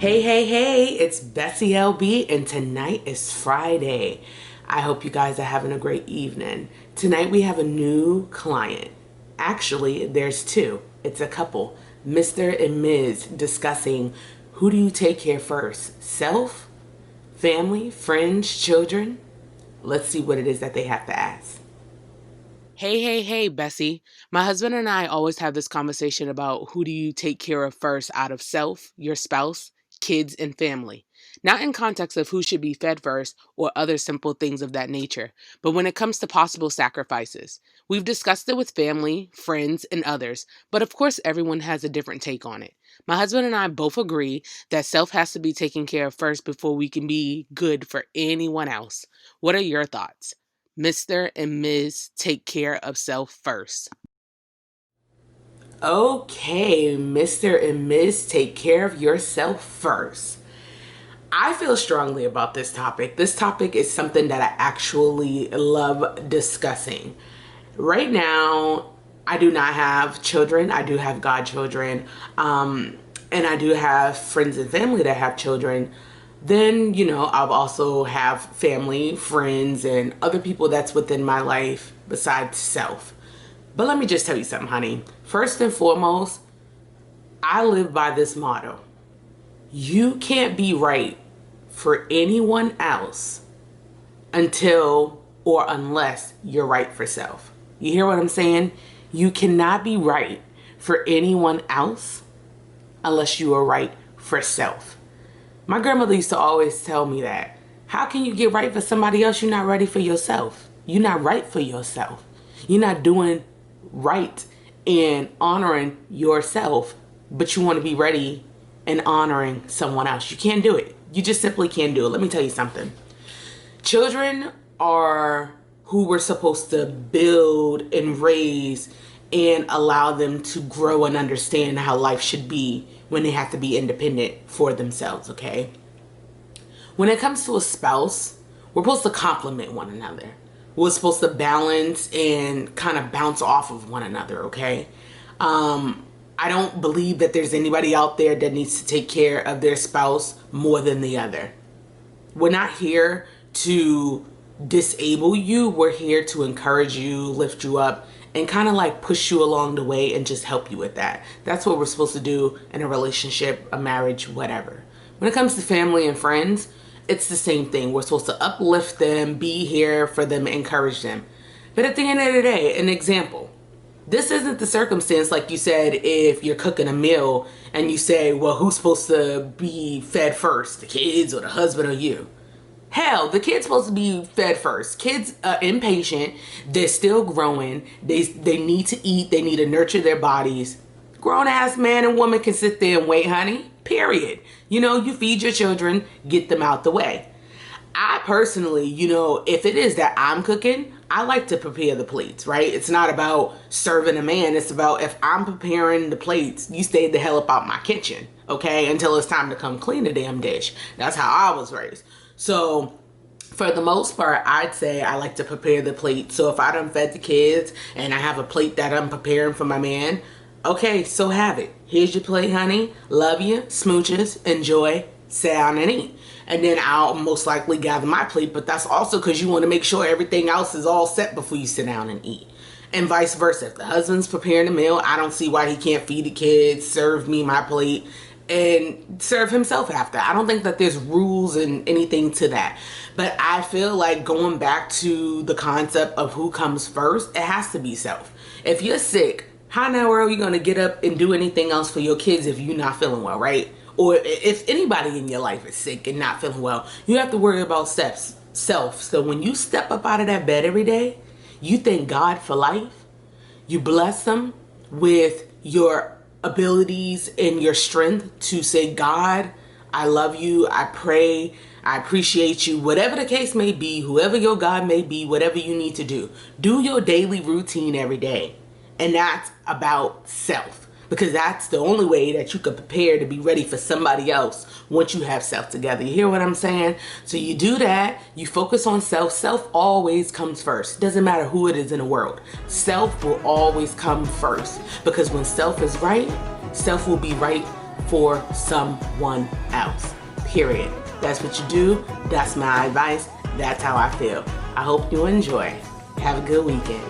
Hey, it's BessieLB, and tonight is Friday. I hope you guys are having a great evening. Tonight we have a new client. Actually, there's two. It's a couple, Mr. and Ms., discussing who do you take care first, self, family, friends, children? Let's see what it is that they have to ask. Hey, Bessie. My husband and I always have this conversation about who do you take care of first out of self, your spouse, kids, and family. Not in context of who should be fed first or other simple things of that nature, but when it comes to possible sacrifices. We've discussed it with family, friends, and others, but of course everyone has a different take on it. My husband and I both agree that self has to be taken care of first before we can be good for anyone else. What are your thoughts? Mr. and Ms. Take Care of Self First. Okay, Mr. and Ms. Take care of yourself first. I feel strongly about this topic. This topic is something that I actually love discussing. Right now, I do not have children. I do have godchildren. And I do have friends and family that have children. Then, I'll also have family, friends, and other people that's within my life besides self. But let me just tell you something, honey. First and foremost, I live by this motto. You can't be right for anyone else until or unless you're right for self. You hear what I'm saying? You cannot be right for anyone else unless you are right for self. My grandmother used to always tell me that. How can you get right for somebody else? You're not ready for yourself. You're not right for yourself. You're not doing right and honoring yourself, but you want to be ready and honoring someone else. You can't do it. You just simply can't do it. Let me tell you something. Children are who we're supposed to build and raise and allow them to grow and understand how life should be when they have to be independent for themselves, okay? When it comes to a spouse, we're supposed to complement one another. We're supposed to balance and kind of bounce off of one another, okay? I don't believe that there's anybody out there that needs to take care of their spouse more than the other. We're not here to disable you. We're here to encourage you, lift you up, and kind of like push you along the way and just help you with that. That's what we're supposed to do in a relationship, a marriage, whatever. When it comes to family and friends, it's the same thing. We're supposed to uplift them, be here for them, encourage them. But at the end of the day, an example. This isn't the circumstance like you said if you're cooking a meal and you say, well, who's supposed to be fed first, the kids or the husband or you? Hell, the kid's supposed to be fed first. Kids are impatient. They're still growing. They need to eat. They need to nurture their bodies. Grown-ass man and woman can sit there and wait, honey. Period. You feed your children, get them out the way. I personally, if it is that I'm cooking, I like to prepare the plates, right? It's not about serving a man. It's about if I'm preparing the plates, you stay the hell up out my kitchen, okay? Until it's time to come clean the damn dish. That's how I was raised. So for the most part, I'd say I like to prepare the plate. So if I done fed the kids and I have a plate that I'm preparing for my man, okay, so have it. Here's your plate, honey. Love you. Smooches. Enjoy. Sit down and eat. And then I'll most likely gather my plate, but that's also because you want to make sure everything else is all set before you sit down and eat. And vice versa. If the husband's preparing a meal, I don't see why he can't feed the kids, serve me my plate, and serve himself after. I don't think that there's rules and anything to that. But I feel like going back to the concept of who comes first, it has to be self. If you're sick, how in the world are you going to get up and do anything else for your kids if you're not feeling well, right? Or if anybody in your life is sick and not feeling well, you have to worry about self. So when you step up out of that bed every day, you thank God for life. You bless them with your abilities and your strength to say, God, I love you. I pray. I appreciate you. Whatever the case may be, whoever your God may be, whatever you need to do your daily routine every day. And that's about self. Because that's the only way that you can prepare to be ready for somebody else once you have self together. You hear what I'm saying? So you do that, you focus on self. Self always comes first. Doesn't matter who it is in the world. Self will always come first. Because when self is right, self will be right for someone else. Period. That's what you do. That's my advice. That's how I feel. I hope you enjoy. Have a good weekend.